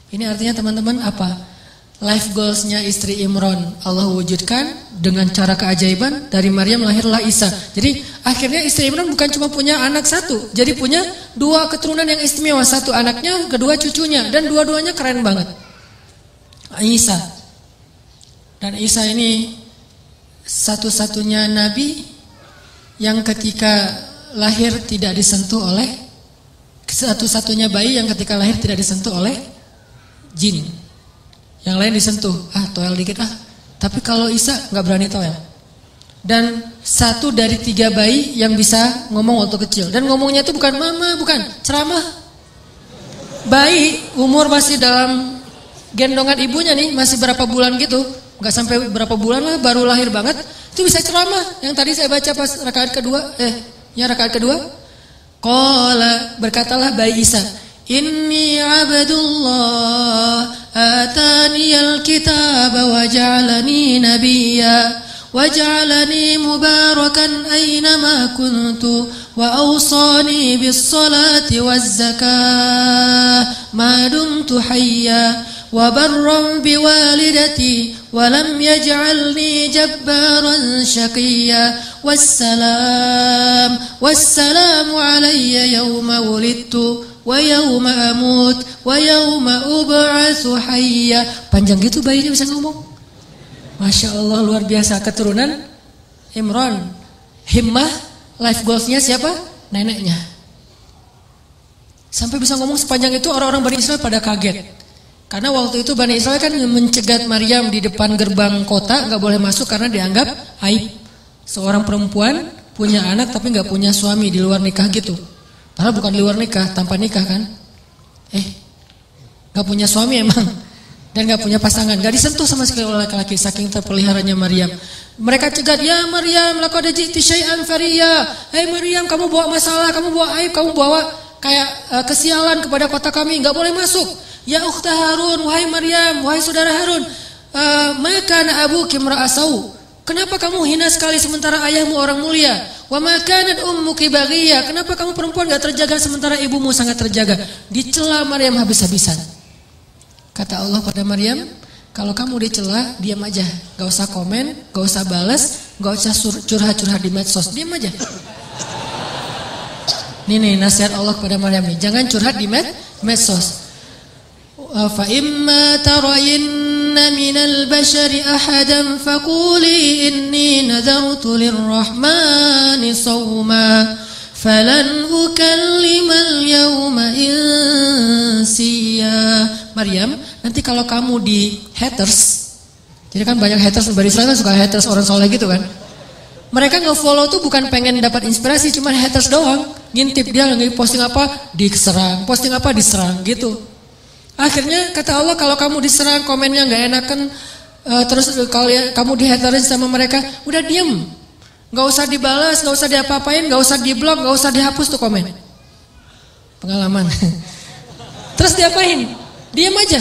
Ini artinya teman-teman apa? Life goalsnya istri Imran Allah wujudkan dengan cara keajaiban. Dari Maryam lahirlah Isa. Jadi akhirnya istri Imran bukan cuma punya anak satu, jadi punya 2 keturunan yang istimewa. 1 anaknya, kedua cucunya, dan dua-duanya keren banget. Isa. Dan Isa ini satu-satunya nabi yang ketika lahir tidak disentuh oleh, satu-satunya bayi yang ketika lahir tidak disentuh oleh jin. Yang lain disentuh, toel dikit Tapi kalau Isa nggak berani toel. Dan 1 dari 3 bayi yang bisa ngomong waktu kecil. Dan ngomongnya itu bukan mama, bukan ceramah. Bayi umur masih dalam gendongan ibunya nih, masih berapa bulan gitu, nggak sampai berapa bulan lah, baru lahir banget, itu bisa ceramah. Yang tadi saya baca pas rakaat kedua, qala, berkatalah bayi Isa, Inni abdullah ataniyal kitab wa ja'alani nabiyya wa ja'alani mubarakan aynama kuntu wa awsani bis salati waz zakah ma dumtu hayya wa barran bi walidati wa lam yaj'alni jabbaran shaqiyya wassalamu alayya yawma wulidtu wa yawma amut wa yawma ub'atsu hayya. Panjang gitu bayinya bisa ngomong. Masya Allah, luar biasa. Keturunan Imran. Himmah, life goalsnya siapa? Neneknya. Sampai bisa ngomong sepanjang itu, orang-orang Bani Israel pada kaget. Karena waktu itu Bani Israel kan mencegat Maryam di depan gerbang kota, gak boleh masuk karena dianggap aib. Seorang perempuan punya anak tapi gak punya suami, di luar nikah gitu. Padahal bukan di luar nikah, tanpa nikah kan. Gak punya suami emang. Dan gak punya pasangan, gak disentuh sama sekali oleh laki-laki, saking terpeliharanya Maryam. Mereka cegat, ya Maryam, laqad ji'ti syai'an fariya. Hei Maryam, kamu bawa masalah, kamu bawa aib, kamu bawa kayak kesialan kepada kota kami, gak boleh masuk. Ya ukhta Harun, wahai Maryam, wahai saudara Harun, ma kana abuki imra'a sau. Kenapa kamu hina sekali sementara ayahmu orang mulia? Wa ma kanat ummuki baghiyya. Kenapa kamu perempuan enggak terjaga sementara ibumu sangat terjaga? Dicela Maryam habis-habisan. Kata Allah pada Maryam, kalau kamu dicela, diam aja. Gak usah komen, gak usah balas, gak usah curhat-curhat di medsos. Diam aja. Ini nasihat Allah kepada Maryam nih. Jangan curhat di medsos. Fa imma tarayinna minal bashari ahadan faquli inni nadartu lirrahmani sawma falan ukallimal yawma insiya. Maryam, nanti kalau kamu di haters, jadi kan banyak haters di Islam kan suka haters orang soleh gitu kan. Mereka nge-follow tuh bukan pengen dapat inspirasi, cuma haters doang. Ngintip dia lagi posting apa, diserang, posting apa diserang gitu. Akhirnya kata Allah kalau kamu diserang, komennya nggak enakan, terus kalau kamu dihaterin sama mereka, udah diem, nggak usah dibalas, nggak usah diapa-apain, nggak usah diblok, nggak usah dihapus tuh komen. Pengalaman. Terus diapain? Diam aja.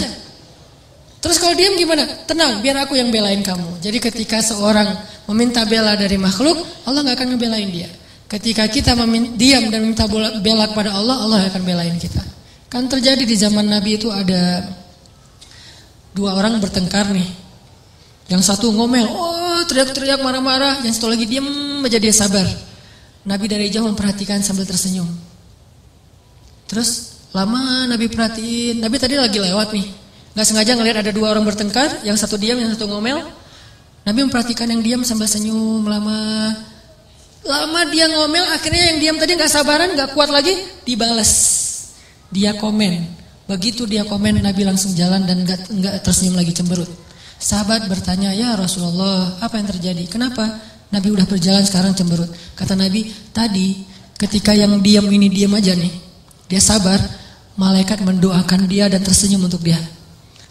Terus kalau diam gimana? Tenang, biar aku yang belain kamu. Jadi ketika seorang meminta bela dari makhluk, Allah nggak akan ngebelain dia. Ketika kita diam dan minta bela kepada Allah, Allah akan belain kita. Kan terjadi di zaman Nabi itu ada 2 orang bertengkar nih. Yang satu ngomel, oh teriak-teriak marah-marah. Yang satu lagi diam aja, dia sabar. Nabi dari jauh memperhatikan sambil tersenyum. Terus lama Nabi perhatiin, Nabi tadi lagi lewat nih, nggak sengaja ngelihat ada 2 orang bertengkar, yang satu diam, yang satu ngomel. Nabi memperhatikan yang diam sambil senyum lama dia ngomel, akhirnya yang diam tadi nggak sabaran, nggak kuat lagi, dibalas. Dia komen, begitu dia komen Nabi langsung jalan dan nggak tersenyum lagi, cemberut. Sahabat bertanya, ya Rasulullah, apa yang terjadi? Kenapa Nabi udah berjalan sekarang cemberut? Kata Nabi, tadi ketika yang diam ini diam aja nih, dia sabar, malaikat mendoakan dia dan tersenyum untuk dia.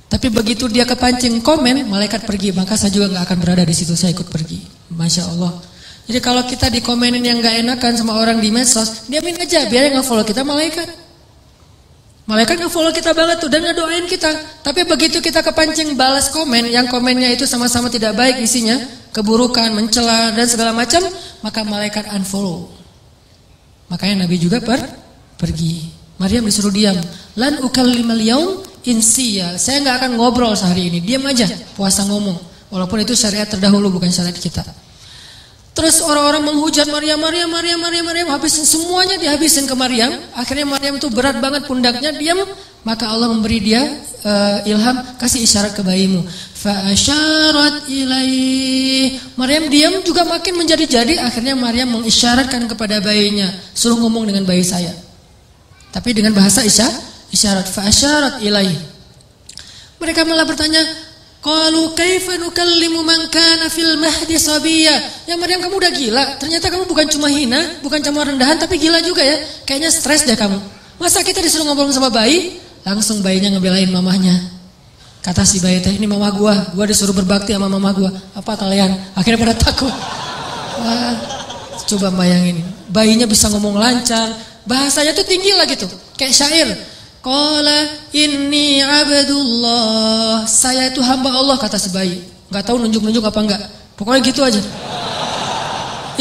Tapi begitu dia kepancing komen, malaikat pergi, maka saya juga nggak akan berada di situ, saya ikut pergi. Masya Allah. Jadi kalau kita dikomenin yang nggak enakan sama orang di medsos, diamin aja, biar yang nge-follow kita malaikat. Malaikat nge-follow kita banget tuh dan ngedoain kita. Tapi begitu kita kepancing balas komen, yang komennya itu sama-sama tidak baik isinya, keburukan, mencela dan segala macam, maka malaikat unfollow. Makanya Nabi juga pergi. Maryam disuruh diam. Lan ukallimal yaum insiya. Saya nggak akan ngobrol sehari ini. Diam aja, puasa ngomong. Walaupun itu syariat terdahulu bukan syariat kita. Terus orang-orang menghujat Maryam, habisin semuanya, dihabisin ke Maryam. Akhirnya Maryam itu berat banget pundaknya, diam. Maka Allah memberi dia ilham, kasih isyarat ke bayimu. Fa asyarat ilaih. Maryam diam juga makin menjadi-jadi. Akhirnya Maryam mengisyaratkan kepada bayinya, suruh ngomong dengan bayi saya. Tapi dengan bahasa isyarat. Fa asyarat ilaih. Mereka malah bertanya, qalu kaifa nukallimu man kana fil mahdi sabiyya. Ya Maryam, kamu udah gila. Ternyata kamu bukan cuma hina, bukan cuma rendahan, tapi gila juga ya. Kayaknya stres deh kamu. Masa kita disuruh ngobrol sama bayi? Langsung bayinya ngebelain mamahnya. Kata si bayi teh, ini mama gua disuruh berbakti sama mama gua. Apa kalian? Akhirnya pada takut. Wah, coba bayangin. Bayinya bisa ngomong lancar, bahasanya tuh tinggi lah gitu. Kayak syair. Qala inni abdullah. Saya itu hamba Allah, kata si bayi. Gak tahu nunjuk-nunjuk apa enggak. Pokoknya gitu aja.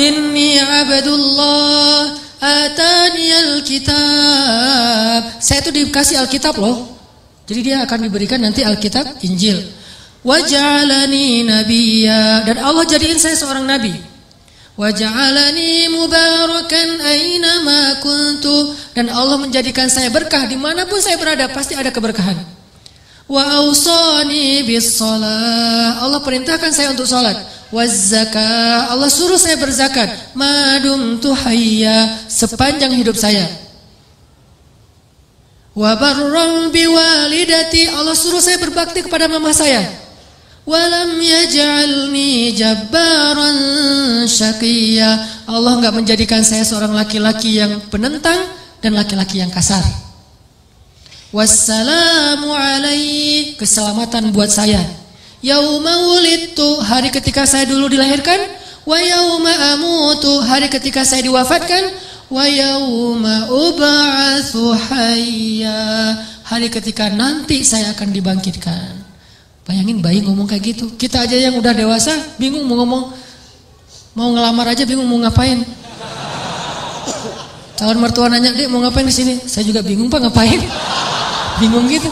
Inni abdullah atani alkitab. Saya itu dikasih Alkitab loh. Jadi dia akan diberikan nanti Alkitab, Injil. Waj'alani nabiyya. Dan Allah jadiin saya seorang nabi. Waj'alani mubarakan aynama kuntu. Dan Allah menjadikan saya berkah dimanapun saya berada, pasti ada keberkahan. Wa awsani bis shalah. Allah perintahkan saya untuk salat. Waz zakah. Allah suruh saya berzakat. Madumtu hayya. Sepanjang hidup saya. Wa barran biwalidati. Allah suruh saya berbakti kepada mama saya. Walam yaj'alni jabbaran syaqiyya. Allah enggak menjadikan saya seorang laki-laki yang penentang dan laki-laki yang kasar. Wassalamu alaihi. Keselamatan buat saya. Yauma wulidtu. Hari ketika saya dulu dilahirkan. Wa yauma amutu. Hari ketika saya diwafatkan. Wa yauma ub'atsu hayya. Hari ketika nanti saya akan dibangkitkan. Bayangin bayi ngomong kayak gitu. Kita aja yang udah dewasa bingung mau ngomong. Mau ngelamar aja bingung mau ngapain. Calon mertua nanya, "Dek, mau ngapain di sini?" Saya juga bingung, Pak, ngapain? Bingung gitu.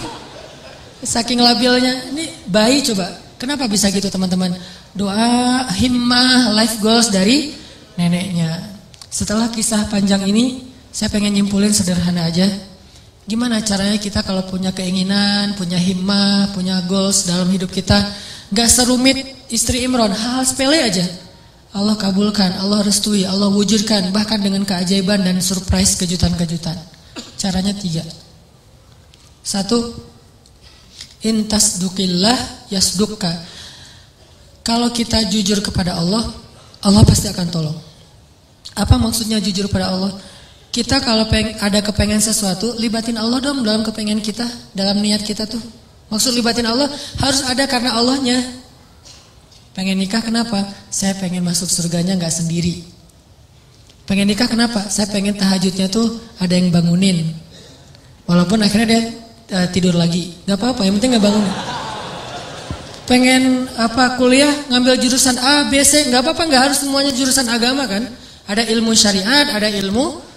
Saking labilnya. Ini bayi coba. Kenapa bisa gitu, teman-teman? Doa, himmah, life goals dari neneknya. Setelah kisah panjang ini, saya pengen nyimpulin sederhana aja. Gimana caranya kita kalau punya keinginan, punya himmah, punya goals dalam hidup kita, gak serumit istri Imron, hal sepele aja. Allah kabulkan, Allah restui, Allah wujudkan, bahkan dengan keajaiban dan surprise kejutan-kejutan. Caranya 3. 1, intasdukillah yasdukka. Kalau kita jujur kepada Allah, Allah pasti akan tolong. Apa maksudnya jujur pada Allah? Kita kalau ada kepengen sesuatu, libatin Allah dong dalam kepengen kita, dalam niat kita tuh. Maksud libatin Allah harus ada karena Allahnya. Pengen nikah kenapa? Saya pengen masuk surganya gak sendiri. Pengen nikah kenapa? Saya pengen tahajudnya tuh ada yang bangunin. Walaupun akhirnya dia tidur lagi, gak apa-apa, yang penting gak bangun. Pengen kuliah ngambil jurusan A, B, C, gak apa-apa, gak harus semuanya jurusan agama kan. Ada ilmu syariat, ada ilmu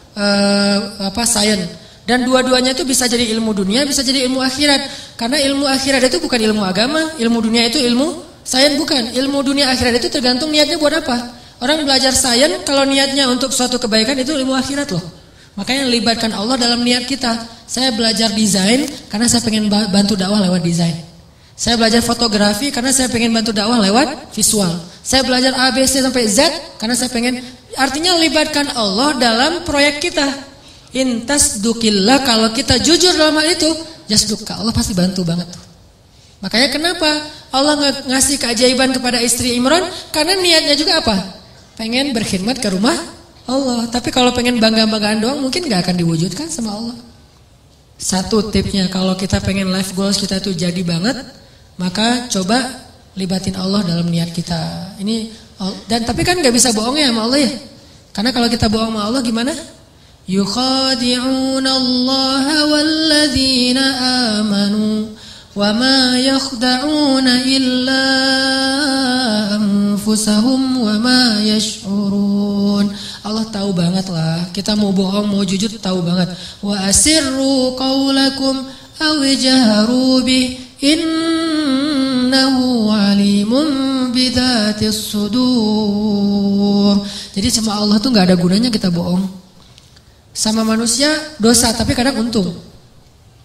sains. Dan dua-duanya itu bisa jadi ilmu dunia, bisa jadi ilmu akhirat. Karena ilmu akhirat itu bukan ilmu agama, ilmu dunia itu ilmu sains bukan. Ilmu dunia akhirat itu tergantung niatnya buat apa. Orang belajar sains kalau niatnya untuk suatu kebaikan itu ilmu akhirat loh. Makanya libatkan Allah dalam niat kita. Saya belajar desain karena saya pengen bantu dakwah lewat desain. Saya belajar fotografi karena saya pengen bantu dakwah lewat visual. Saya belajar A, B, C sampai Z karena saya pengen. Artinya libatkan Allah dalam proyek kita. Intasdukillah, kalau kita jujur dalam hal itu, yasdukka, Allah pasti bantu banget. Makanya kenapa Allah ngasih keajaiban kepada istri Imron? Karena niatnya juga apa? Pengen berkhidmat ke rumah Allah. Tapi kalau pengen bangga-banggaan doang mungkin gak akan diwujudkan sama Allah. 1 tipsnya, kalau kita pengen life goals kita tuh jadi banget, maka coba libatin Allah dalam niat kita. Tapi kan gak bisa bohong ya sama Allah ya. Karena kalau kita bohong sama Allah gimana? Yukhadi'una Allah walladzina amanu wa ma yakhda'una illa anfusahum wa ma yash'urun. Allah tahu banget lah. Kita mau bohong, mau jujur tahu banget. Wa asirru qaulakum aw jaharu bi innahu alimun bidzatis sudur. Jadi sama Allah tuh enggak ada gunanya kita bohong. Sama manusia dosa tapi kadang untung.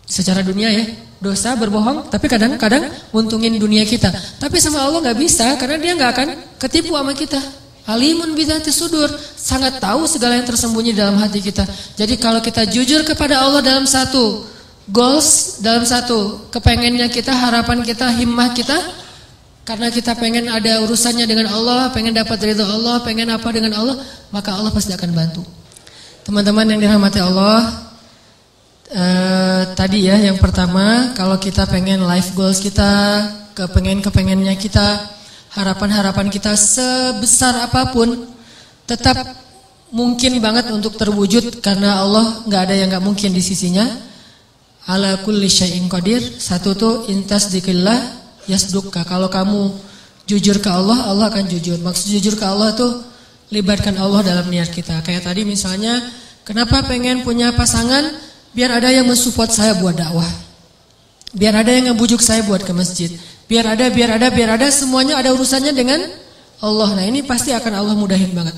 Secara dunia ya, dosa berbohong tapi kadang-kadang untungin dunia kita. Tapi sama Allah enggak bisa karena dia enggak akan ketipu sama kita. Alimun bidzatis sudur, sangat tahu segala yang tersembunyi dalam hati kita. Jadi kalau kita jujur kepada Allah dalam satu goals, dalam satu kepengennya kita, harapan kita, himmah kita, karena kita pengen ada urusannya dengan Allah, pengen dapat ridha Allah, pengen apa dengan Allah, maka Allah pasti akan bantu. Teman-teman yang dirahmati Allah, tadi ya yang pertama, kalau kita pengen life goals kita, kepengennya kita, harapan-harapan kita sebesar apapun tetap mungkin banget untuk terwujud karena Allah nggak ada yang nggak mungkin di sisinya. Ala kulli syai'in qadir. 1 tuh intasdikillah yasdukka. Kalau kamu jujur ke Allah, Allah akan jujur. Maksud jujur ke Allah tuh libatkan Allah dalam niat kita. Kayak tadi misalnya, kenapa pengen punya pasangan? Biar ada yang mensupport saya buat dakwah. Biar ada yang ngebujuk saya buat ke masjid. Biar ada, semuanya ada urusannya dengan Allah. Nah ini pasti akan Allah mudahin banget.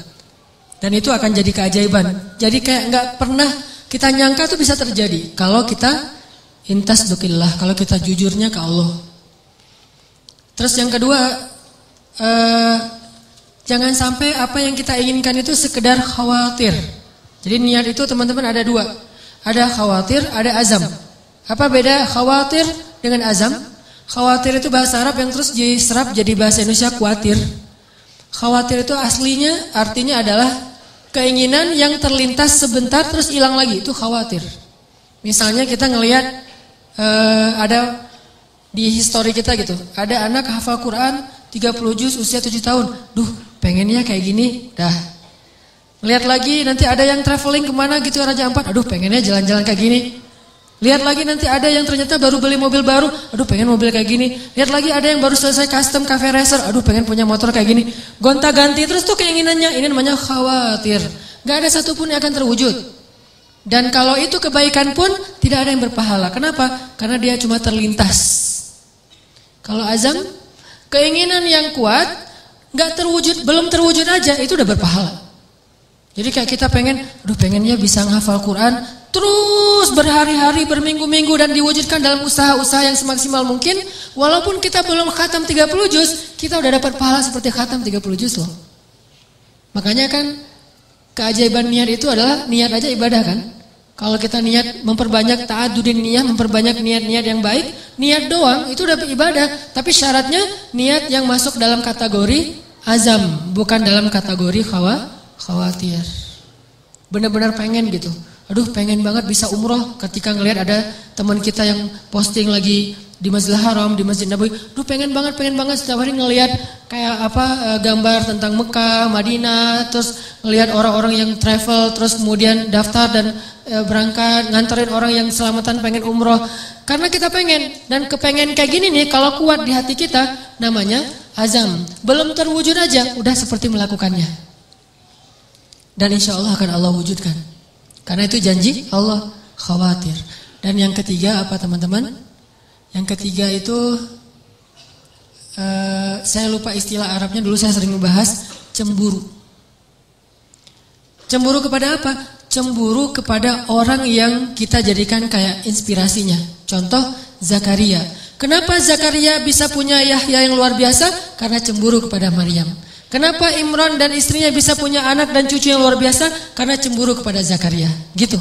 Dan itu akan jadi keajaiban. Jadi kayak nggak pernah kita nyangka tuh bisa terjadi. Kalau kita intasdukillah, kalau kita jujurnya ke Allah. Terus yang kedua, jangan sampai apa yang kita inginkan itu sekedar khawatir. Jadi niat itu teman-teman ada 2. Ada khawatir, ada azam. Apa beda khawatir dengan azam? Khawatir itu bahasa Arab yang terus diserap jadi bahasa Indonesia khawatir. Khawatir itu aslinya artinya adalah keinginan yang terlintas sebentar terus hilang lagi, itu khawatir. Misalnya kita ngelihat ada di histori kita gitu, ada anak hafal Quran 30 juz usia 7 tahun. Duh, pengennya kayak gini, dah. Lihat lagi nanti ada yang traveling kemana gitu Raja Ampat, aduh pengennya jalan-jalan kayak gini. Lihat lagi nanti ada yang ternyata baru beli mobil baru, aduh pengen mobil kayak gini. Lihat lagi ada yang baru selesai custom cafe racer, aduh pengen punya motor kayak gini. Gonta-ganti terus tuh keinginannya, ini namanya khawatir. Gak ada satupun yang akan terwujud. Dan kalau itu kebaikan pun tidak ada yang berpahala. Kenapa? Karena dia cuma terlintas. Kalau azam, keinginan yang kuat, nggak terwujud, belum terwujud aja, itu udah berpahala. Jadi kayak kita pengennya bisa menghafal Quran, terus berhari-hari, berminggu-minggu dan diwujudkan dalam usaha-usaha yang semaksimal mungkin. Walaupun kita belum khatam 30 juz, kita udah dapat pahala seperti khatam 30 juz loh. Makanya kan keajaiban niat itu adalah niat aja ibadah kan. Kalau kita niat memperbanyak ta'adudin niyah, memperbanyak niat-niat yang baik, niat doang itu udah ibadah. Tapi syaratnya niat yang masuk dalam kategori azam, bukan dalam kategori khawatir. Benar-benar pengen gitu. Aduh pengen banget bisa umroh, ketika ngelihat ada teman kita yang posting lagi di Masjidil Haram, di Masjid Nabawi. Aduh pengen banget setiap hari ngelihat kayak gambar tentang Mekah, Madinah, terus ngelihat orang-orang yang travel, terus kemudian daftar dan berangkat nganterin orang yang selamatan pengen umroh. Karena kita pengen, dan kepengen kayak gini nih kalau kuat di hati kita namanya azam. Belum terwujud aja udah seperti melakukannya. Dan insya Allah akan Allah wujudkan. Karena itu janji Allah, khawatir. Dan yang ketiga apa teman-teman? Yang ketiga itu saya lupa istilah Arabnya, dulu saya sering membahas cemburu. Cemburu kepada apa? Cemburu kepada orang yang kita jadikan kayak inspirasinya. Contoh Zakaria. Kenapa Zakaria bisa punya Yahya yang luar biasa? Karena cemburu kepada Maryam. Kenapa Imran dan istrinya bisa punya anak dan cucu yang luar biasa? Karena cemburu kepada Zakaria. Gitu.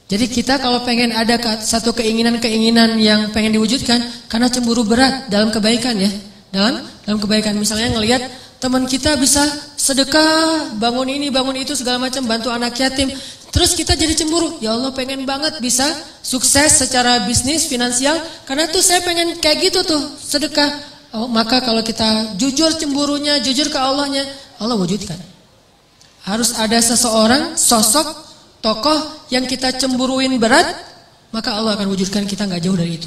Jadi kita kalau pengen ada satu keinginan-keinginan yang pengen diwujudkan, karena cemburu berat dalam kebaikan ya. Dalam kebaikan, misalnya ngelihat teman kita bisa sedekah, bangun ini, bangun itu, segala macam, bantu anak yatim. Terus kita jadi cemburu. Ya Allah pengen banget bisa sukses secara bisnis, finansial. Karena tuh saya pengen kayak gitu tuh, sedekah. Oh, maka kalau kita jujur cemburunya, jujur ke Allahnya, Allah wujudkan. Harus ada seseorang, sosok, tokoh yang kita cemburuin berat, maka Allah akan wujudkan, kita nggak jauh dari itu.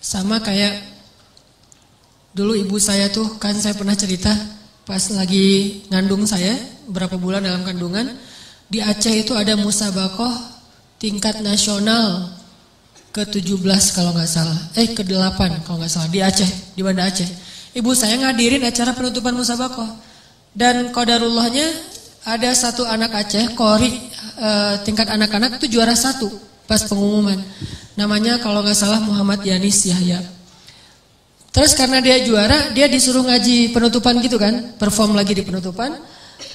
Sama kayak dulu ibu saya tuh, kan saya pernah cerita pas lagi ngandung saya, berapa bulan dalam kandungan, di Aceh itu ada musabaqah tingkat nasional ke-17 kalau nggak salah, ke-8 kalau nggak salah, di Aceh, di Banda Aceh. Ibu saya ngadirin acara penutupan musabaqah, dan qadarullahnya ada satu anak Aceh, Qori, tingkat anak-anak itu juara 1 pas pengumuman. Namanya kalau nggak salah Muhammad Yanis Yahya. Terus karena dia juara, dia disuruh ngaji penutupan gitu kan, perform lagi di penutupan.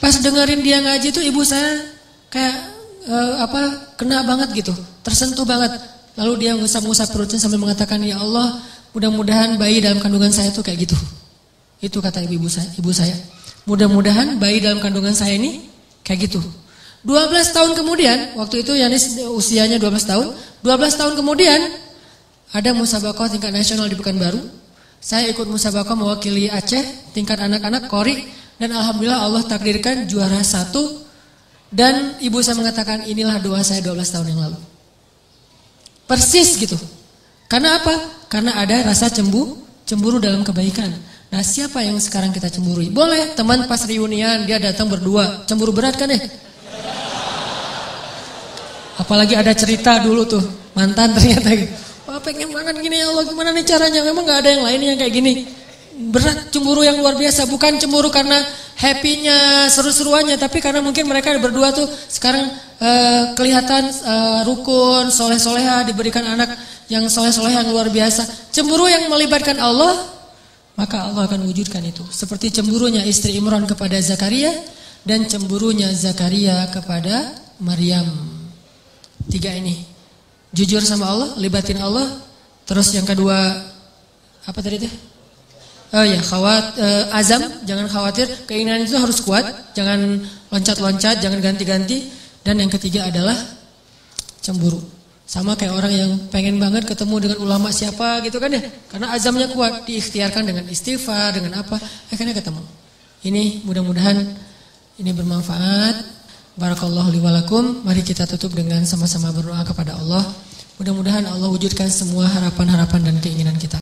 Pas dengerin dia ngaji tuh ibu saya kayak kena banget gitu, tersentuh banget. Lalu dia ngusap-ngusap perutnya sambil mengatakan, ya Allah, mudah-mudahan bayi dalam kandungan saya tuh kayak gitu. Itu kata ibu saya. Mudah-mudahan bayi dalam kandungan saya ini kayak gitu. 12 tahun kemudian, waktu itu Yanis usianya 12 tahun. 12 tahun kemudian ada musabaqah tingkat nasional di Pekanbaru. Saya ikut musabaqah mewakili Aceh tingkat anak-anak Qori, dan alhamdulillah Allah takdirkan juara 1. Dan ibu saya mengatakan, inilah doa saya 12 tahun yang lalu. Persis gitu. Karena apa? Karena ada rasa cemburu dalam kebaikan. Nah, siapa yang sekarang kita cemburui? Boleh teman pas reunian dia datang berdua, cemburu berat kan ya? Apalagi ada cerita dulu tuh, mantan ternyata gitu. Wah, pengen banget gini ya Allah, gimana nih caranya? Memang gak ada yang lain yang kayak gini. Berat, cemburu yang luar biasa. Bukan cemburu karena happy-nya, seru-seruannya, tapi karena mungkin mereka berdua tuh sekarang kelihatan rukun, soleh-soleha, diberikan anak yang soleh-soleh yang luar biasa. Cemburu yang melibatkan Allah, maka Allah akan wujudkan itu. Seperti cemburunya istri Imran kepada Zakaria, dan cemburunya Zakaria kepada Maryam. 3 ini. Jujur sama Allah, libatin Allah. Terus yang kedua, apa tadi teh? Oh ya, azam, jangan khawatir, keinginan itu harus kuat, jangan loncat-loncat, jangan ganti-ganti. Dan yang ketiga adalah cemburu. Sama kayak orang yang pengen banget ketemu dengan ulama siapa gitu kan ya. Karena azamnya kuat, diikhtiarkan dengan istighfar, dengan apa, akhirnya ketemu. Ini mudah-mudahan ini bermanfaat. Barakallahu li wa lakum. Mari kita tutup dengan sama-sama berdoa kepada Allah. Mudah-mudahan Allah wujudkan semua harapan-harapan dan keinginan kita.